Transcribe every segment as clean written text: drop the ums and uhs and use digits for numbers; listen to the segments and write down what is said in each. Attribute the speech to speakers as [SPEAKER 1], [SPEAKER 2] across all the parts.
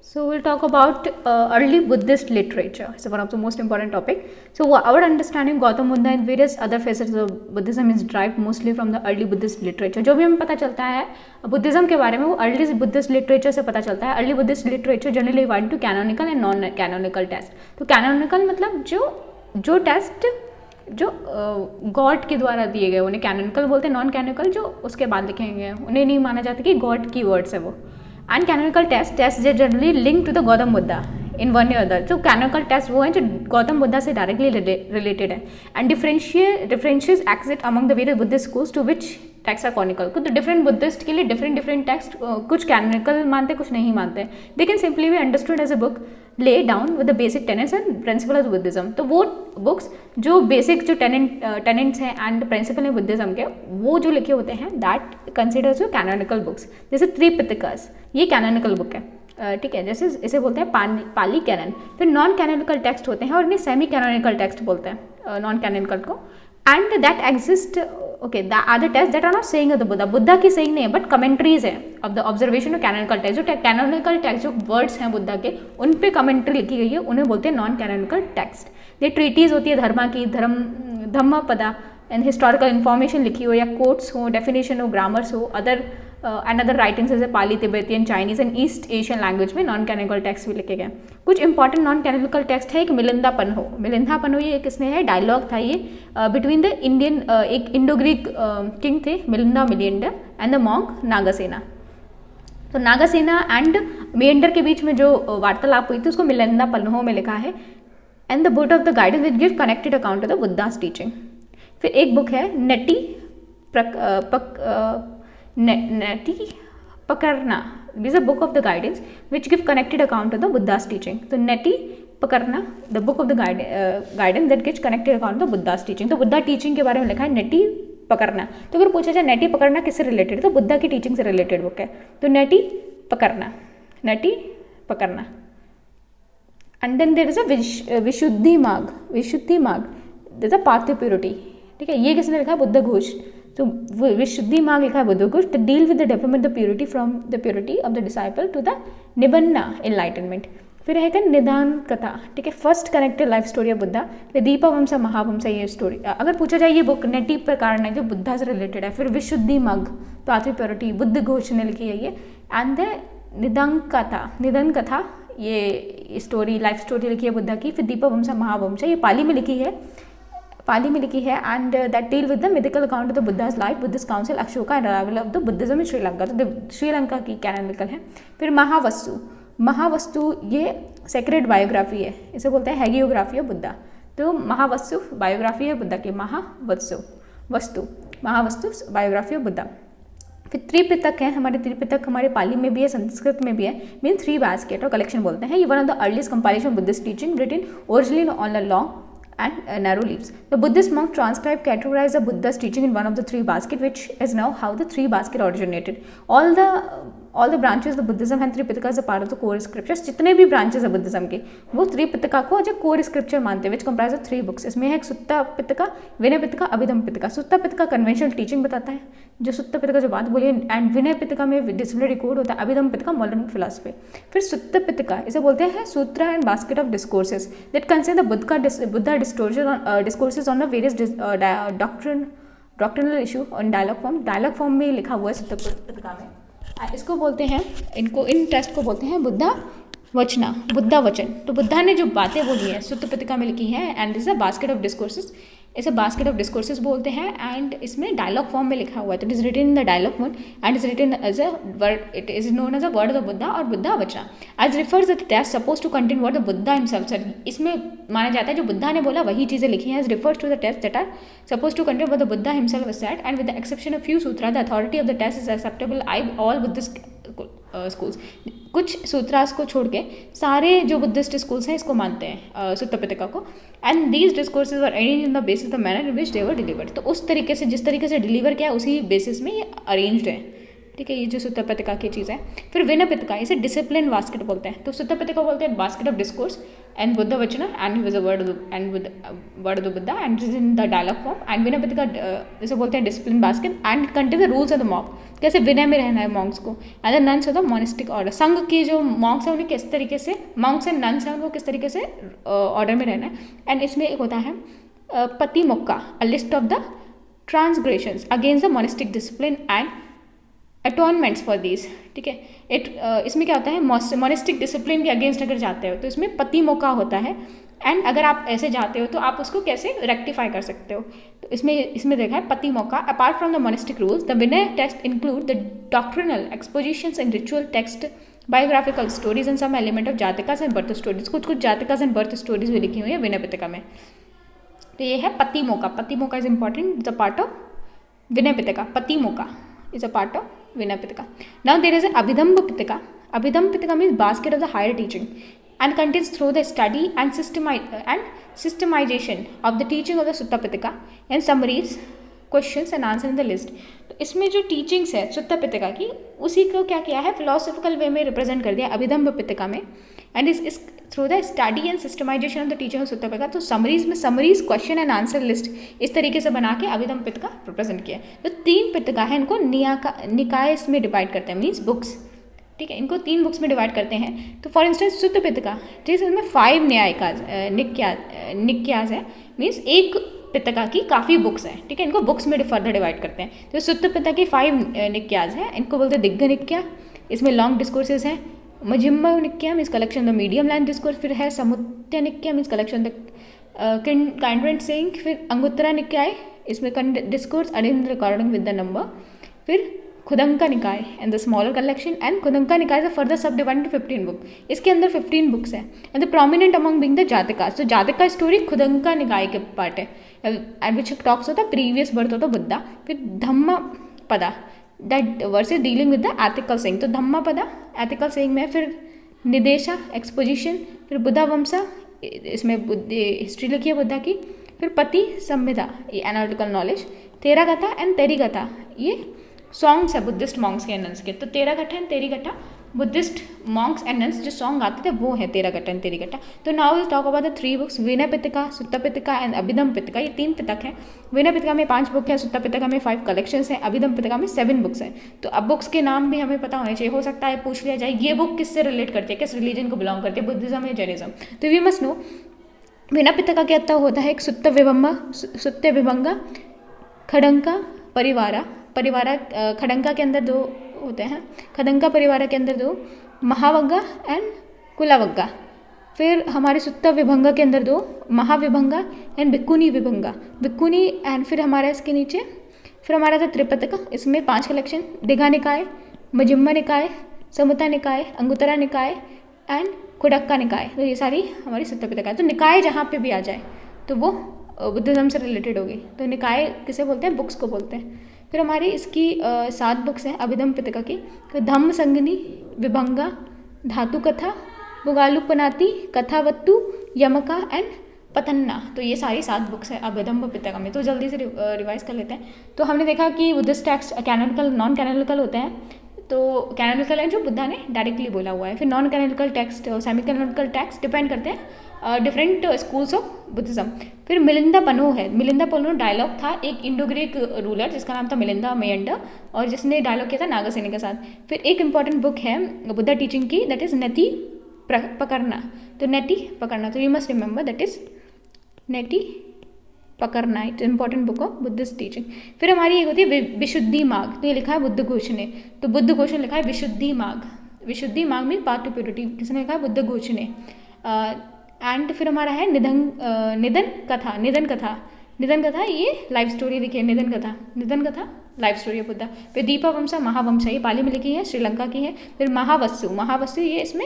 [SPEAKER 1] So we'll talk about early Buddhist literature. It's one of the most important topic. So our understanding Gautam Buddha and various other facets of Buddhism is derived mostly from the early Buddhist literature. जो भी हमें पता चलता है Buddhism के बारे में वो early Buddhist literature से पता चलता है. Early Buddhist literature generally divided into canonical and non-canonical text. तो canonical मतलब जो टेस्ट जो गॉड के द्वारा दिए गए उन्हें कैनोनिकल बोलते हैं. नॉन कैनोनिकल जो उसके बाद लिखे गए उन्हें नहीं माना जाता कि गॉड की वर्ड्स है वो. And canonical text generally link to the Gautam Buddha in one या अदर. तो कैनोनिकल टेस्ट वो हैं जो गौतम बुद्धा से डायरेक्टली रिलेटेड है. And differences exist among the various Buddhist schools to which text are canonical. तो डिफरेंट बुद्धिस्ट के लिए डिफरेंट टेक्स्ट कुछ कैनोनिकल मानते कुछ नहीं मानते. They can simply be understood as a book lay down with the basic tenets and principle of Buddhism. तो वो बुक्स जो बेसिक जो टेनेंट्स हैं एंड प्रिंसिपल हैं बुद्धिज्म के वो जो लिखे होते हैं दैट कंसिडर्स जो कैनोनिकल बुक्स. जैसे त्रिपिटकस ये कैनोनिकल बुक है. ठीक है, जैसे इसे बोलते हैं पाली कैनन. फिर नॉन कैनोनिकल टेक्स्ट होते हैं और इन्हें सेमी कैनोनिकल टेक्स्ट बोलते हैं नॉन कैनोनिकल को. And that exist okay the are the text that are not saying of the Buddha की सेइंग नहीं है बट कमेंट्रीज है of the observation of canonical text. जो कैनोनिकल टेक्स्ट जो वर्ड्स हैं बुद्धा के उन पे कमेंट्री लिखी गई है उन्हें बोलते हैं नॉन कैनोनिकल टेक्स्ट. ये ट्रीटीज होती है धर्मा की धम्मपदा एंड हिस्टोरिकल इन्फॉर्मेशन लिखी हो या कोट्स हो डेफिनेशन हो ग्रामर्स हो अदर एंड अदर राइटिंग्स जैसे Pali Tibetan Chinese and East Asian language में नॉन कैनोनिकल टेक्स्ट भी लिखे गए. कुछ इंपॉर्टेंट नॉन कैनोनिकल टेक्स्ट है. एक मिलिंदापन हो ये किसने है डायलॉग था ये बिटवीन द इंडियन एक इंडो ग्रीक किंग थे मिलिंडर एंड द मॉन्क नागासेना. तो नागासेना एंड मेंढर के बीच में जो वार्तालाप हुई थी उसको मिलिंदापन्हो में लिखा है. And the book of the guidance which give connected account of the Buddhas teaching. फिर एक बुक है नेटी पकड़ना. This a book of the guidance which give connected account of the Buddhas teaching. तो नेटी पकड़ना the book of the guidance that gives connected account of Buddhas teaching. तो Buddha teaching के बारे में लिखा है नेटी पकड़ना. तो अगर पूछा जाए नेटी पकड़ना किससे रिलेटेड तो बुद्धा की टीचिंग से रिलेटेड बुक है. तो नेटी पकड़ना. And then there is a Visuddhimagga there is a path to purity. ठीक है, ये किसने लिखा है बुद्ध घोष. तो विशुद्धि मार्ग लिखा है Buddhaghosa to deal with the development the purity from the purity of the disciple to the Nibbana enlightenment. फिर है निदान कथा. ठीक है, first connected life story of Buddha. फिर दीपवंसा महावंसा ये स्टोरी. अगर पूछा जाए ये बुक नेटी प्रकार है जो बुद्धा से रिलेटेड है. फिर Visuddhi Magga path to purity Buddhaghosa ने लिखी है ये. एंड द निधन कथा ये स्टोरी लाइफ स्टोरी लिखी है बुद्धा की. फिर दीपवंसा महावंसा ये पाली में लिखी है and that deal with the mythical account of the Buddhas life Buddhist council Ashoka and arrival of the Buddhism इन श्रीलंका. तो श्रीलंका की कैनोनिकल है. फिर महावस्तु ये सेक्रेड बायोग्राफी है. इसे बोलते हैं हैगियोग्राफी ऑफ बुद्धा. तो महावस्तु बायोग्राफी है बुद्धा की. महावस्तु बायोग्राफी ऑफ बुद्धा. फिर त्रिपिटक है हमारे पाली में भी है संस्कृत में भी है. मीन 3 बास्केट और कलेक्शन बोलते हैं. ये one of the earliest compilation Buddhist teaching written originally on the long and narrow leaves. The Buddhist monk transcribed categorized the Buddha's teaching in one of the 3 basket, which is now how the 3 basket originated. All the branches of Buddhism and Tripitaka is a part of the core scriptures. जितने भी branches है Buddhism के वो त्रिपिटका को जो core scripture मानते हैं which comprise of 3 books. इसमें है सुत्ता पिटका, विनय पिटका, अभिधम्म पिटका. सुत्ता पिटका कन्वेंशनल टीचिंग बताता है जो सुत्ता पिटका जो बात बोली एंड विनय पिटका में डिसिप्लिनरी कोड होता है. Abhidhamma Pitaka modern philosophy. फिर सुत्ता पिटका इसे बोलते हैं Sutra and basket of discourses that concern the Buddha discourses on the various doctrinal issue on dialogue form में लिखा हुआ है सुत्ता पिटका में. इसको बोलते हैं इन टेक्स्ट को बोलते हैं बुद्धा वचन. तो बुद्धा ने जो बातें बोली है सुत्ता पिटका में लिखी है and this a basket of discourses. इसे बास्केट ऑफ डिस्कोर्सेस बोलते हैं एंड इसमें डायलॉग फॉर्म में लिखा हुआ है. तो it is written in the dialogue form and is written as a word. It is known as a word of Buddha और Buddha vachana as refers the text suppose to contain what the Buddha himself said. इसमें माना जाता है जो बुद्धा ने बोला वही चीज़ें लिखी हैं. As refers to the text that are suppose to contain what the Buddha himself said and with the exception of few sutra the authority of the text is acceptable all Buddhist schools. कुछ सूत्रास को छोड़ के सारे जो बुद्धिस्ट स्कूल्स हैं इसको मानते हैं सुत्ता पिटका को. And these discourses were arrange in the basis the manner in which they were delivered. तो उस तरीके से जिस तरीके से डिलीवर किया उसी बेसिस में ये अरेंज्ड है. ठीक है, ये जो सुत्ता पिटका की चीज़ है। फिर विनय पिटका, इसे डिसिप्लिन बास्केट बोलते हैं। तो सुत्ता पिटका बोलते हैं basket of discourse and Buddha Vachana and he was a word of the Buddha and is in the dialogue form. And Vinaya Pitaka इसे बोलते हैं discipline basket and contain the rules of the monk, कैसे विनय में रहना है मॉन्क्स को। And the nuns of the monastic order, Sangha के जो मॉन्क्स हैं उन्हें किस तरीके से, मॉन्क्स एंड नन्स हैं उनको किस तरीके से ऑर्डर में रहना है। एंड इसमें एक होता है Patimokkha, a list of the transgressions against the monastic discipline and atonements for this, ठीक है। इसमें क्या होता है, मोनिस्टिक डिसिप्लिन के अगेंस्ट अगर जाते हो तो इसमें पति मौका होता है। एंड अगर आप ऐसे जाते हो तो आप उसको कैसे रेक्टिफाई कर सकते हो, तो इसमें देखा है Patimokkha. Apart from the monastic rules the Vinaya text include the doctrinal expositions and ritual text, biographical stories and some element of Jatakas and birth stories, कुछ जातकास एंड बर्थ स्टोरीज भी लिखी हुई है विनय पिटका में। तो ये है Patimokkha. Patimokkha is important, is a part of Vinaya Pitaka. Patimokkha is a part of Vinay Pitaka. Now there is an Abhidhamma Pitaka. Abhidhamma Pitaka means basket of the higher teaching and contains through the study and systemization of the teaching of the Sutta Pitaka and summaries, questions and answer in the list. तो इसमें जो teachings है सुत्ता पिटका की, उसी को क्या किया है, फिलोसफिकल वे में रिप्रेजेंट कर दिया अभिधम्म पिटका में। And is through the study and systematization of the teaching of Sutta Pitaka, तो summaries question and answer list इस तरीके से बना के अभिधम्म पिटका रिप्रेजेंट किया। तो 3 पिटका है, इनको निकाय में डिवाइड करते हैं, मीन्स बुक्स, ठीक है, इनको 3 बुक्स में डिवाइड करते हैं। तो फॉर इंस्टेंस सुत्ता पिटका जिसमें 5 निक्याज है, मीन्स एक पिटका की काफ़ी बुक्स हैं, ठीक है, इनको बुक्स में फर्दर डिवाइड करते हैं। तो सुत्ता पिटका की 5 निक्याज हैं, इनको बोलते हैं दिग्ग निक्या, इसमें लॉन्ग डिस्कोर्सेज हैं। Majjhima Nikaya means collection the medium line discourse, फिर है Samyutta Nikaya means collection the kind saying, फिर अंगुत्तरा निकाय, इसमें discourse arrange according with the number, फिर Khuddaka Nikaya and the smaller collection and Khuddaka Nikaya से फर्दर सब डिवाइड टू 15 बुक, इसके अंदर 15 बुक्स हैं। And the prominent among being the Jataka, तो जातका स्टोरी खुदंका निकाय के पार्ट है एंड विच टॉक्स होता प्रीवियस बर्थ होता बुद्धा। फिर Dhammapada that verse is dealing with the ethical saying, तो धम्मा पदा एथिकल सेइंग में, फिर निदेशा एक्सपोजिशन, फिर बुद्धा वंशा, इसमें हिस्ट्री लिखी है बुद्धा की, फिर पति संविदा ये एनालिटिकल नॉलेज, तेरा कथा एंड तेरी कथा ये सॉन्ग्स है बुद्धिस्ट मॉन्क्स के एंड नन्स के। तो तेरा कथा एंड तेरी कथा बुद्धिस्ट मॉन्क्स एंड नन्स जो सॉन्ग गाते थे वो है तेरा कथा एंड तेरी कथा। तो now will talk about the 3 books, Vinay Pitaka, Sutta Pitaka and Abhidhamma Pitaka. ये 3 पिटक हैं। विनय पिटका में 5 बुक है, सुत्ता पिटका में 5 कलेक्शंस हैं, अभिधम्म पिटका में 7 बुक्स हैं। तो अब बुक्स के नाम भी हमें पता होने चाहिए, हो सकता है पूछ लिया जाए ये बुक किससे रिलेट करती है, किस रिलीजन को बिलोंग करती है, बुद्धिज्म या जैनिज्म। तो वी मस्ट नो विनय पिटका के अंदर होता है एक सुत्त विभंगा, खडंका परिवारा खडंका के अंदर 2 होते हैं, खडंका परिवार के अंदर 2, महावग्गा एंड कुलावग्गा। फिर हमारे सुत्ता विभंगा के अंदर 2, महाविभंगा एंड भिक्कुनी विभंगा, भिक्कुनी एंड फिर हमारा इसके नीचे फिर हमारा था त्रिपिटका, इसमें 5 कलेक्शन, दिघा निकाय, मजिम्मा निकाय, समुता निकाय, अंगुत्तरा निकाय एंड खुडक्का निकाय। तो ये सारी हमारी सुत्ता पिटका है। तो निकाय जहाँ पे भी आ जाए तो वो बुद्धिज्म से रिलेटेड होगी। तो निकाय किसे बोलते हैं, बुक्स को बोलते हैं। फिर हमारी इसकी 7 बुक्स हैं अभिधम्म पिटका की, तो धम्म संगनी, विभंगा, धातु कथा, बुगालुपनाति, कथावत्तु, यमका एंड पतन्ना। तो ये सारी 7 बुक्स हैं अभिधम्म पिटका में। तो जल्दी से रिवाइज कर लेते हैं। तो हमने देखा कि Buddhist text canonical non canonical होते हैं। तो कैनोनिकल है जो बुद्धा ने डायरेक्टली बोला हुआ है, फिर नॉन कैनोनिकल टेक्स्ट और सेमी कैनोनिकल टेक्स्ट डिपेंड करते हैं डिफरेंट स्कूल्स ऑफ बुद्धिज्म। फिर मिलिंदा पनो है, मिलिंदा पनो डायलॉग था एक इंडो ग्रीक रूलर जिसका नाम था मिलिंदा मेयंडर और जिसने डायलॉग किया था नागासेनी के साथ। फिर एक इंपॉर्टेंट बुक है बुद्धा टीचिंग की, दैट इज नेति पकड़ना। तो नेति पकड़ना, तो you must remember that is नेति पकड़ना, it important book of Buddhist teaching. फिर हमारी एक होती है विशुद्धि मार्ग, तो ये लिखा है बुद्ध घोष ने। तो बुद्ध घोष ने लिखा है विशुद्धि मार्ग, विशुद्धि मार्ग में पाथ टू प्योरिटी किसने लिखा है, बुद्ध घोष ने। एंड फिर हमारा है निधन कथा ये लाइफ स्टोरी लिखी है, निधन कथा लाइफ स्टोरी है बुद्धा। फिर दीपा वंशा महावंशा ये पाली में लिखी है, श्रीलंका की है। फिर महावस्सु ये इसमें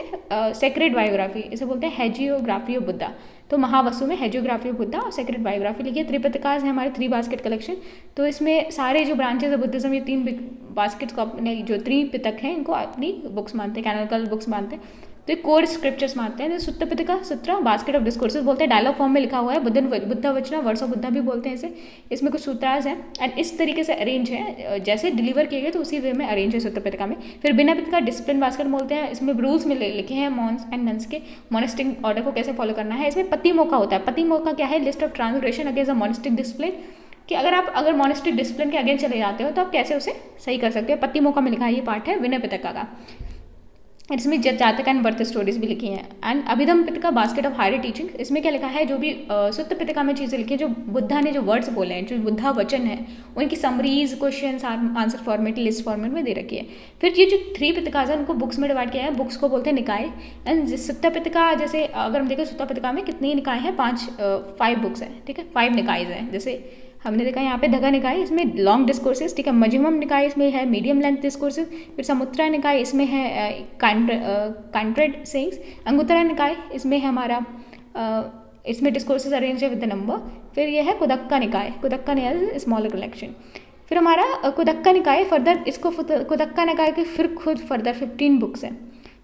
[SPEAKER 1] सेक्रेड बायोग्राफी, इसे बोलते हैं हेजियोग्राफी ऑफ बुद्धा। तो महावस्सु में हेजियोग्राफी ऑफ बुद्धा और सेक्रेड बायोग्राफी लिखी है। त्रिपिटकास है हमारे 3 बास्केट कलेक्शन। तो इसमें सारे जो ब्रांचेज ऑफ बुद्धिज्म ये 3 बास्केट्स को अपने जो 3 पिटक हैं इनको अपनी बुक्स मानते हैं, कैनोनिकल बुक्स मानते हैं। तो ये कोर स्क्रिप्चर्स मानते हैं। सुत्ता पिटका सूत्रा बास्केट ऑफ डिस्कोर्सेस बोलते हैं, डायलॉग फॉर्म में लिखा हुआ है। बुद्धा वचना वर्ड्स ऑफ बुद्धा भी बोलते हैं इसे। इसमें कुछ सूत्रास हैं एंड इस तरीके से अरेंज है, जैसे डिलीवर किए गए तो उसी वे में अरेंज है सुत्ता पिटका में। फिर बिना पिटका डिसिप्लिन बास्केट बोलते हैं, इसमें रूल्स में लिखे हैं मॉन्स एंड नन्स के मोनेस्टिक ऑर्डर को कैसे फॉलो करना है। इसमें पति मौका होता है। पति मौका क्या है? List of transgression against a monastic discipline, कि अगर मोनेस्टिक डिसिप्लिन के अगेंस्ट चले जाते हो तो आप कैसे उसे सही कर सकते हो। पति मौका में लिखा है, ये पार्ट है विनय पिटका का। इसमें जातक एंड बर्थ स्टोरीज भी लिखी हैं। And Abhidhamma Pitaka basket of higher teaching, इसमें क्या लिखा है? जो भी सुत्त पिटका में चीज़ें लिखी है, जो बुद्धा ने जो वर्ड्स बोले हैं, जो बुद्धा वचन है, उनकी summaries, question answer format, list format में दे रखी है। फिर ये जो 3 पिटकाज है उनको बुक्स में डिवाइड किया है। बुक्स को बोलते हैं निकाय। एंड सुत्ता पिटका, जैसे अगर हम देखें सुत्ता पिटका में कितनी निकाय हैं? 5 बुक्स हैं, ठीक है, 5 निकायज हैं। जैसे हमने देखा यहाँ पे धगा निकाय, इसमें लॉन्ग डिस्कोर्सेस, ठीक है। मजह्मम निकाय इसमें है मीडियम लेंथ डिस्कोर्सेस। फिर समुत्रा निकाय इसमें है कांट्रेड सेइंग्स। अंगुत्तरा निकाय इसमें है हमारा इसमें डिस्कोर्सेस अरेंज है विद द नंबर। फिर ये है कुदक्का निकाय। कुदक्का निकाय स्मॉलर कलेक्शन। फिर हमारा कुदक्का निकाय फर्दर, इसको कुदक्का निकाय के फिर खुद फर्दर 15 बुक्स हैं,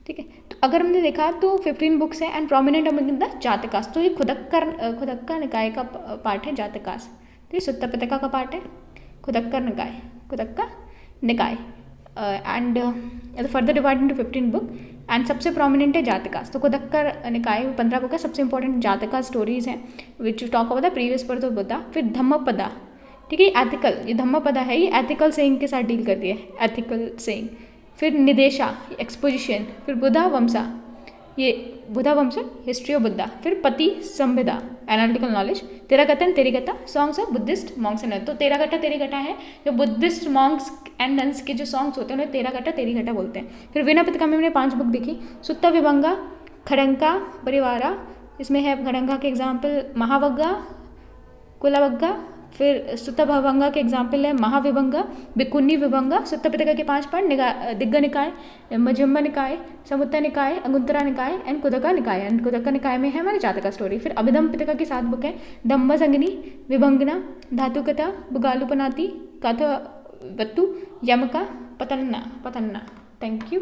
[SPEAKER 1] ठीक है। तो अगर हमने देखा तो 15 बुक्स हैं एंड प्रोमिनेंट अमंग द जातकास। तो ये कुदक्का निकाय का पार्ट है जातकास। तो ये सुत्ता पिटका का पार्ट है कुदक्का निकाय and further divide into 15 book and सबसे प्रोमिनेंट है जातकास। तो कुदक्का निकाय 15 बुक है, सबसे इंपॉर्टेंट जातका स्टोरीज हैं which talk about the previous birth of Buddha. फिर धम्मपदा, ठीक है, एथिकल, ये धम्मपदा है, ये एथिकल सेइंग के साथ डील करती है, एथिकल सेइंग। फिर निदेशा, एक्सपोजिशन। फिर बुद्धा वंशा, ये बुद्धा वंश, हिस्ट्री ऑफ बुद्धा। फिर Patisambhida, analytical knowledge. Theragatha and Therigatha, songs of Buddhist monks and nuns. तो तेरागता तेरिगता है जो बुद्धिस्ट मॉन्क्स एंड नन्स के जो सॉन्ग्स होते हैं उन्हें तेरागता तेरिगता बोलते हैं। फिर विनय पिटका में हमने 5 बुक देखी। सुत्ता विभंगा, खड़ंका परिवारा, इसमें है खड़ंका के एग्जाम्पल महावग्गा, कुलावग्गा। फिर सुत्ता भवंगा के एग्जाम्पल है महाविभंगा, बिकुन्नी विभंगा। सुत्ता पिटका के 5 पार्ट, दिग्गा निकाय, मजह्मा निकाय, समुत्ता निकाय, अंगुत्तरा निकाय एंड कुदक्का निकाय। एंड कुदक्का निकाय में है हमारे जातका स्टोरी। फिर अभिधम पिटका की 7 बुक है, धम्म संगिनी, विभंगना, धातुकथा, बुगालुपनाति, कथवत्तु, यमका, पतन्ना। Thank you.